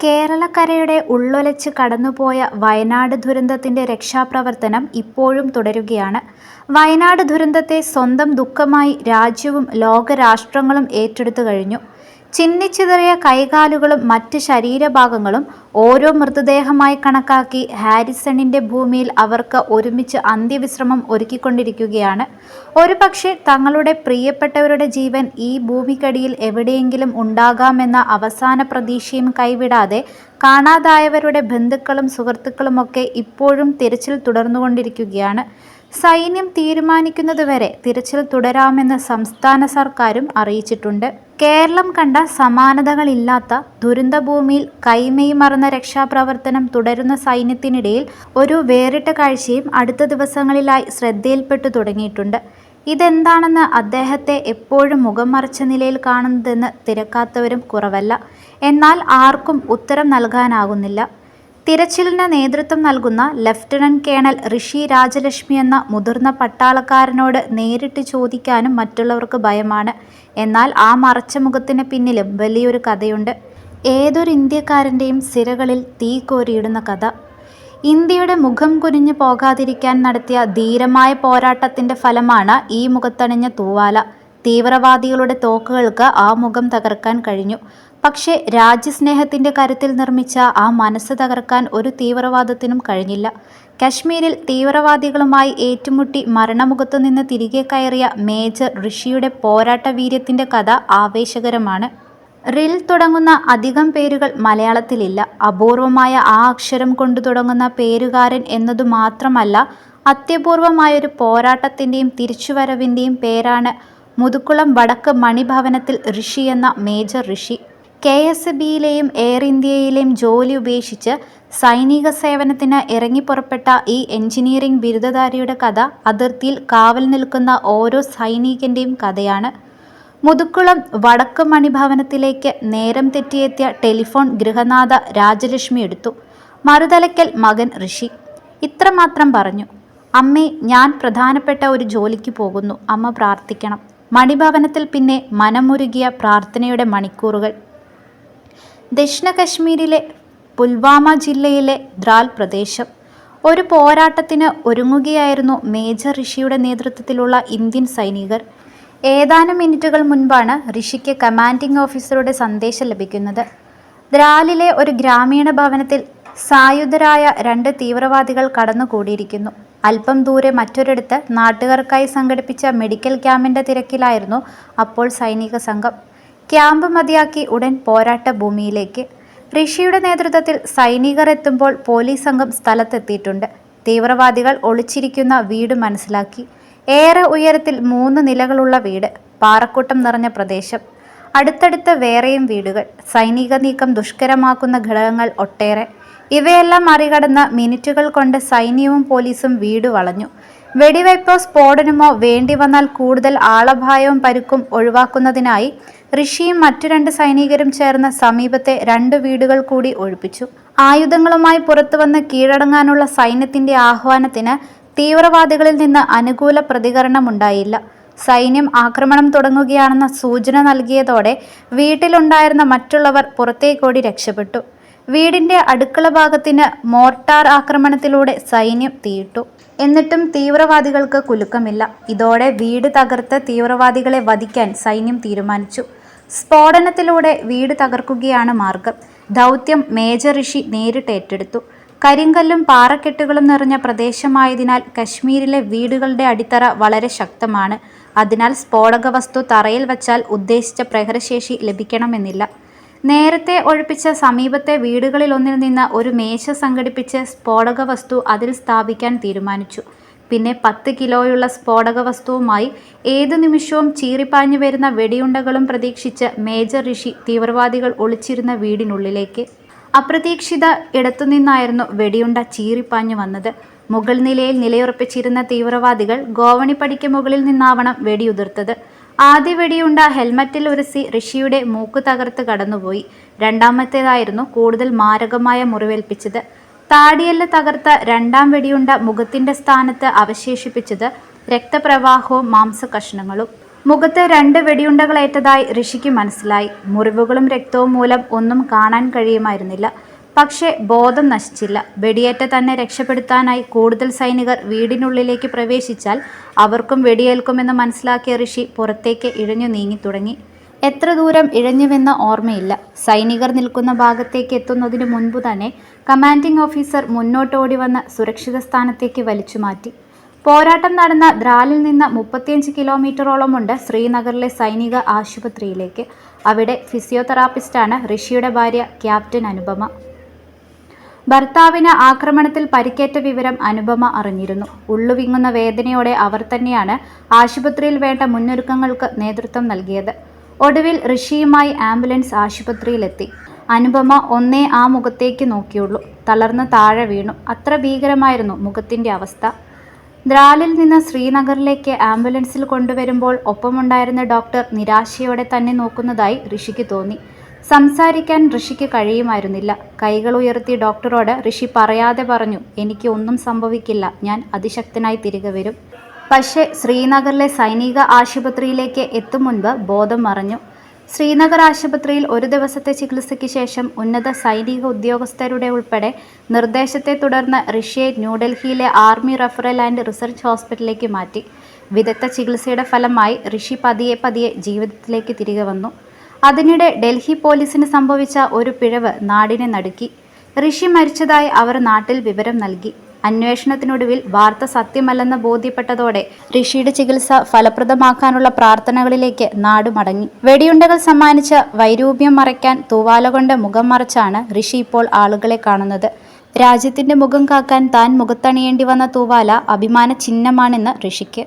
കേരളക്കരയുടെ ഉള്ളൊലിച്ച് കടന്നുപോയ വയനാട് ദുരന്തത്തിന്റെ രക്ഷാപ്രവർത്തനം ഇപ്പോഴും തുടരുകയാണ്. വയനാട് ദുരന്തത്തെ സ്വന്തം ദുഃഖമായി രാജ്യവും ലോകരാഷ്ട്രങ്ങളും ഏറ്റെടുത്തു കഴിഞ്ഞു. ചിന്നിച്ചിതറിയ കൈകാലുകളും മറ്റ് ശരീരഭാഗങ്ങളും ഓരോ മൃതദേഹമായി കണക്കാക്കി ഹാരിസണിന്റെ ഭൂമിയിൽ അവർക്ക് ഒരുമിച്ച് അന്ത്യവിശ്രമം ഒരുക്കിക്കൊണ്ടിരിക്കുകയാണ്. ഒരുപക്ഷെ തങ്ങളുടെ പ്രിയപ്പെട്ടവരുടെ ജീവൻ ഈ ഭൂമിക്കടിയിൽ എവിടെയെങ്കിലും ഉണ്ടാകാമെന്ന അവസാന പ്രതീക്ഷയും കൈവിടാതെ കാണാതായവരുടെ ബന്ധുക്കളും സുഹൃത്തുക്കളുമൊക്കെ ഇപ്പോഴും തിരച്ചിൽ തുടർന്നുകൊണ്ടിരിക്കുകയാണ്. സൈന്യം തീരുമാനിക്കുന്നതുവരെ തിരച്ചിൽ തുടരാമെന്ന് സംസ്ഥാന സർക്കാരും അറിയിച്ചിട്ടുണ്ട്. കേരളം കണ്ട സമാനതകളില്ലാത്ത ദുരന്തഭൂമിയിൽ കൈമെയ് മറന്ന രക്ഷാപ്രവർത്തനം തുടരുന്ന സൈന്യത്തിനിടയിൽ ഒരു വേറിട്ട കാഴ്ചയും അടുത്ത ദിവസങ്ങളിലായി ശ്രദ്ധയിൽപ്പെട്ടു തുടങ്ങിയിട്ടുണ്ട്. ഇതെന്താണെന്ന് അദ്ദേഹത്തെ എപ്പോഴും മുഖം മറച്ച നിലയിൽ കാണുന്നതെന്ന് തിരക്കാത്തവരും കുറവല്ല. എന്നാൽ ആർക്കും ഉത്തരം നൽകാനാകുന്നില്ല. തിരച്ചിലിന് നേതൃത്വം നൽകുന്ന ലഫ്റ്റനന്റ് കേണൽ ഋഷി രാജലക്ഷ്മി എന്ന മുതിർന്ന പട്ടാളക്കാരനോട് നേരിട്ട് ചോദിക്കാനും മറ്റുള്ളവർക്ക് ഭയമാണ്. എന്നാൽ ആ മറച്ച മുഖത്തിന് പിന്നിലും വലിയൊരു കഥയുണ്ട്. ഏതൊരു ഇന്ത്യക്കാരൻ്റെയും സിരകളിൽ തീ കോരിയിടുന്ന കഥ. ഇന്ത്യയുടെ മുഖം കുനിഞ്ഞു പോകാതിരിക്കാൻ നടത്തിയ ധീരമായ പോരാട്ടത്തിന്റെ ഫലമാണ് ഈ മുഖത്തണിഞ്ഞ തൂവാല. തീവ്രവാദികളുടെ തോക്കുകൾക്ക് ആ മുഖം തകർക്കാൻ കഴിഞ്ഞു. പക്ഷേ രാജ്യസ്നേഹത്തിന്റെ കരുത്തിൽ നിർമ്മിച്ച ആ മനസ്സ് തകർക്കാൻ ഒരു തീവ്രവാദത്തിനും കഴിഞ്ഞില്ല. കശ്മീരിൽ തീവ്രവാദികളുമായി ഏറ്റുമുട്ടി മരണമുഖത്തു നിന്ന് തിരികെ കയറിയ മേജർ ഋഷിയുടെ പോരാട്ട വീര്യത്തിന്റെ കഥ ആവേശകരമാണ്. റിൽ തുടങ്ങുന്ന അധികം പേരുകൾ മലയാളത്തിലില്ല. അപൂർവമായ ആ അക്ഷരം കൊണ്ടു തുടങ്ങുന്ന പേരുകാരൻ എന്നതു മാത്രമല്ല, അത്യപൂർവമായൊരു പോരാട്ടത്തിന്റെയും തിരിച്ചുവരവിന്റെയും പേരാണ് മുതുക്കുളം വടക്ക് മണിഭവനത്തിൽ ഋഷി എന്ന മേജർ ഋഷി. KSBയിലെയും എയർ ഇന്ത്യയിലെയും ജോലി ഉപേക്ഷിച്ച് സൈനിക സേവനത്തിന് ഇറങ്ങിപ്പുറപ്പെട്ട ഈ എഞ്ചിനീയറിംഗ് ബിരുദധാരിയുടെ കഥ അതിർത്തിയിൽ കാവൽ നിൽക്കുന്ന ഓരോ സൈനികന്റെയും കഥയാണ്. മുതുക്കുളം വടക്ക് മണിഭവനത്തിലേക്ക് നേരം തെറ്റിയെത്തിയ ടെലിഫോൺ ഗൃഹനാഥ രാജലക്ഷ്മി എടുത്തു. മറുതലയ്ക്കൽ മകൻ ഋഷി ഇത്രമാത്രം പറഞ്ഞു: "അമ്മേ, ഞാൻ പ്രധാനപ്പെട്ട ഒരു ജോലിക്ക് പോകുന്നു. അമ്മ പ്രാർത്ഥിക്കണം." മണിഭവനത്തിൽ പിന്നെ മനമുരുകിയ പ്രാർത്ഥനയുടെ മണിക്കൂറുകൾ. ദക്ഷിണ കശ്മീരിലെ പുൽവാമ ജില്ലയിലെ ദ്രാൽ പ്രദേശം. ഒരു പോരാട്ടത്തിന് ഒരുങ്ങുകയായിരുന്നു മേജർ ഋഷിയുടെ നേതൃത്വത്തിലുള്ള ഇന്ത്യൻ സൈനികർ. ഏതാനും മിനിറ്റുകൾ മുൻപാണ് ഋഷിക്ക് കമാൻഡിംഗ് ഓഫീസറുടെ സന്ദേശം ലഭിക്കുന്നത്. ദ്രാലിലെ ഒരു ഗ്രാമീണ ഭവനത്തിൽ സായുധരായ 2 തീവ്രവാദികൾ കടന്നുകൂടിയിരിക്കുന്നു. അല്പം ദൂരെ മറ്റൊരിടത്ത് നാട്ടുകാർക്കായി സംഘടിപ്പിച്ച മെഡിക്കൽ ക്യാമ്പിന്റെ തിരക്കിലായിരുന്നു അപ്പോൾ സൈനിക സംഘം. ക്യാമ്പ് മതിയാക്കി ഉടൻ പോരാട്ട ഭൂമിയിലേക്ക്. ഋഷിയുടെ നേതൃത്വത്തിൽ സൈനികർ എത്തുമ്പോൾ പോലീസ് സംഘം സ്ഥലത്തെത്തിയിട്ടുണ്ട്. തീവ്രവാദികൾ ഒളിച്ചിരിക്കുന്ന വീട് മനസ്സിലാക്കി. ഏറെ ഉയരത്തിൽ 3 നിലകളുള്ള വീട്, പാറക്കൂട്ടം നിറഞ്ഞ പ്രദേശം, അടുത്തടുത്ത് വേറെയും വീടുകൾ, സൈനിക നീക്കം ദുഷ്കരമാക്കുന്ന ഘടകങ്ങൾ ഒട്ടേറെ. ഇവയെല്ലാം മറികടന്ന് മിനിറ്റുകൾ കൊണ്ട് സൈന്യവും പോലീസും വീട് വളഞ്ഞു. വെടിവയ്പോ സ്ഫോടനമോ വേണ്ടി വന്നാൽ കൂടുതൽ ആളപായവും പരുക്കും ഒഴിവാക്കുന്നതിനായി ഋഷിയും മറ്റു 2 സൈനികരും ചേർന്ന് സമീപത്തെ 2 വീടുകൾ കൂടി ഒഴിപ്പിച്ചു. ആയുധങ്ങളുമായി പുറത്തുവന്ന് കീഴടങ്ങാനുള്ള സൈന്യത്തിന്റെ ആഹ്വാനത്തിന് തീവ്രവാദികളിൽ നിന്ന് അനുകൂല പ്രതികരണമുണ്ടായില്ല. സൈന്യം ആക്രമണം തുടങ്ങുകയാണെന്ന സൂചന നൽകിയതോടെ വീട്ടിലുണ്ടായിരുന്ന മറ്റുള്ളവർ പുറത്തേക്കോടി രക്ഷപ്പെട്ടു. വീടിന്റെ അടുക്കള ഭാഗത്തിന് മോർട്ടാർ ആക്രമണത്തിലൂടെ സൈന്യം തീയിട്ടു. എന്നിട്ടും തീവ്രവാദികൾക്ക് കുലുക്കമില്ല. ഇതോടെ വീട് തകർത്ത് തീവ്രവാദികളെ വധിക്കാൻ സൈന്യം തീരുമാനിച്ചു. സ്ഫോടനത്തിലൂടെ വീട് തകർക്കുകയാണ് മാർഗം. ദൗത്യം മേജർ ഋഷി നേരിട്ട് ഏറ്റെടുത്തു. കരിങ്കല്ലും പാറക്കെട്ടുകളും നിറഞ്ഞ പ്രദേശമായതിനാൽ കശ്മീരിലെ വീടുകളുടെ അടിത്തറ വളരെ ശക്തമാണ്. അതിനാൽ സ്ഫോടക വസ്തു തറയിൽ വച്ചാൽ ഉദ്ദേശിച്ച പ്രഹരശേഷി ലഭിക്കണമെന്നില്ല. നേരത്തെ ഒഴിപ്പിച്ച സമീപത്തെ വീടുകളിലൊന്നിൽ നിന്ന് ഒരു മേശ സംഘടിപ്പിച്ച് സ്ഫോടക വസ്തു അതിൽ സ്ഥാപിക്കാൻ തീരുമാനിച്ചു. പിന്നെ 10 കിലോയുള്ള സ്ഫോടക വസ്തുവുമായി ഏതു നിമിഷവും ചീറിപ്പാഞ്ഞു വരുന്ന വെടിയുണ്ടകളും പ്രതീക്ഷിച്ച് മേജർ ഋഷി തീവ്രവാദികൾ ഒളിച്ചിരുന്ന വീടിനുള്ളിലേക്ക്. അപ്രതീക്ഷിത ഇടത്തുനിന്നായിരുന്നു വെടിയുണ്ട ചീറിപ്പാഞ്ഞു വന്നത്. മുകൾ നിലയിൽ നിലയുറപ്പിച്ചിരുന്ന തീവ്രവാദികൾ ഗോവണിപ്പടിക്ക് മുകളിൽ നിന്നാവണം വെടിയുതിർത്തത്. ആദ്യ വെടിയുണ്ട ഹെൽമറ്റിൽ ഉരസി ഋഷിയുടെ മൂക്ക് തകർത്ത് കടന്നുപോയി. രണ്ടാമത്തേതായിരുന്നു കൂടുതൽ മാരകമായ മുറിവേൽപ്പിച്ചത്. താടിയെല്ല് തകർത്ത 2ാം വെടിയുണ്ട മുഖത്തിന്റെ സ്ഥാനത്ത് അവശേഷിപ്പിച്ചത് രക്തപ്രവാഹവും മാംസകഷ്ണങ്ങളും. മുഖത്ത് 2 വെടിയുണ്ടകളേറ്റതായി ഋഷിക്ക് മനസ്സിലായി. മുറിവുകളും രക്തവും മൂലം ഒന്നും കാണാൻ കഴിയുമായിരുന്നില്ല. പക്ഷേ ബോധം നശിച്ചില്ല. വെടിയേറ്റ തന്നെ രക്ഷപ്പെടുത്താനായി കൂടുതൽ സൈനികർ വീടിനുള്ളിലേക്ക് പ്രവേശിച്ചാൽ അവർക്കും വെടിയേൽക്കുമെന്ന് മനസ്സിലാക്കിയ ഋഷി പുറത്തേക്ക് ഇഴഞ്ഞു നീങ്ങി തുടങ്ങി. എത്ര ദൂരം ഇഴഞ്ഞുവെന്ന് ഓർമ്മയില്ല. സൈനികർ നിൽക്കുന്ന ഭാഗത്തേക്ക് എത്തുന്നതിനു മുൻപ് തന്നെ കമാൻഡിംഗ് ഓഫീസർ മുന്നോട്ടോടി വന്ന് സുരക്ഷിത സ്ഥാനത്തേക്ക് വലിച്ചുമാറ്റി. പോരാട്ടം നടന്ന ദ്രാലിൽ നിന്ന് 35 കിലോമീറ്ററോളമുണ്ട് ശ്രീനഗറിലെ സൈനിക ആശുപത്രിയിലേക്ക്. അവിടെ ഫിസിയോതെറാപ്പിസ്റ്റാണ് ഋഷിയുടെ ഭാര്യ ക്യാപ്റ്റൻ അനുപമ. ഭർത്താവിന് ആക്രമണത്തിൽ പരിക്കേറ്റ വിവരം അനുപമ അറിഞ്ഞിരുന്നു. ഉള്ളുവിങ്ങുന്ന വേദനയോടെ അവർ തന്നെയാണ് ആശുപത്രിയിൽ വേണ്ട മുന്നൊരുക്കങ്ങൾക്ക് നേതൃത്വം നൽകിയത്. ഒടുവിൽ ഋഷിയുമായി ആംബുലൻസ് ആശുപത്രിയിലെത്തി. അനുപമ ഒന്നേ ആ മുഖത്തേക്ക് നോക്കിയുള്ളൂ. തളർന്ന് താഴെ വീണു. അത്ര ഭീകരമായിരുന്നു മുഖത്തിൻ്റെ അവസ്ഥ. ദ്രാലിൽ നിന്ന് ശ്രീനഗറിലേക്ക് ആംബുലൻസിൽ കൊണ്ടുവരുമ്പോൾ ഒപ്പമുണ്ടായിരുന്ന ഡോക്ടർ നിരാശയോടെ തന്നെ നോക്കുന്നതായി ഋഷിക്ക് തോന്നി. സംസാരിക്കാൻ ഋഷിക്ക് കഴിയുമായിരുന്നില്ല. കൈകൾ ഉയർത്തി ഡോക്ടറോട് ഋഷി പറയാതെ പറഞ്ഞു, എനിക്ക് ഒന്നും സംഭവിക്കില്ല, ഞാൻ അതിശക്തനായി തിരികെ വരും. പക്ഷേ ശ്രീനഗറിലെ സൈനിക ആശുപത്രിയിലേക്ക് എത്തും മുൻപ് ബോധം മറഞ്ഞു. ശ്രീനഗർ ആശുപത്രിയിൽ ഒരു ദിവസത്തെ ചികിത്സയ്ക്ക് ശേഷം ഉന്നത സൈനിക ഉദ്യോഗസ്ഥരുടെ ഉൾപ്പെടെ നിർദ്ദേശത്തെ തുടർന്ന് ഋഷിയെ ന്യൂഡൽഹിയിലെ ആർമി റഫറൽ ആൻഡ് റിസർച്ച് ഹോസ്പിറ്റലിലേക്ക് മാറ്റി. വിദഗ്ധ ചികിത്സയുടെ ഫലമായി ഋഷി പതിയെ ജീവിതത്തിലേക്ക് തിരികെ വന്നു. അതിനിടെ ഡൽഹി പോലീസിന് സംഭവിച്ച ഒരു പിഴവ് നാടിനെ നടുക്കി. ഋഷി മരിച്ചതായി അവർ നാട്ടിൽ വിവരം നൽകി. അന്വേഷണത്തിനൊടുവിൽ വാർത്ത സത്യമല്ലെന്ന് ബോധ്യപ്പെട്ടതോടെ ഋഷിയുടെ ചികിത്സ ഫലപ്രദമാക്കാനുള്ള പ്രാർത്ഥനകളിലേക്ക് നാട് മടങ്ങി. വെടിയുണ്ടകൾ സമ്മാനിച്ച വൈരൂപ്യം മറയ്ക്കാൻ തൂവാല കൊണ്ട് മുഖം മറച്ചാണ് ഋഷി ഇപ്പോൾ ആളുകളെ കാണുന്നത്. രാജ്യത്തിന്റെ മുഖം കാക്കാൻ താൻ മുഖത്തണിയേണ്ടി വന്ന തൂവാല അഭിമാന ചിഹ്നമാണെന്ന് ഋഷിക്ക്.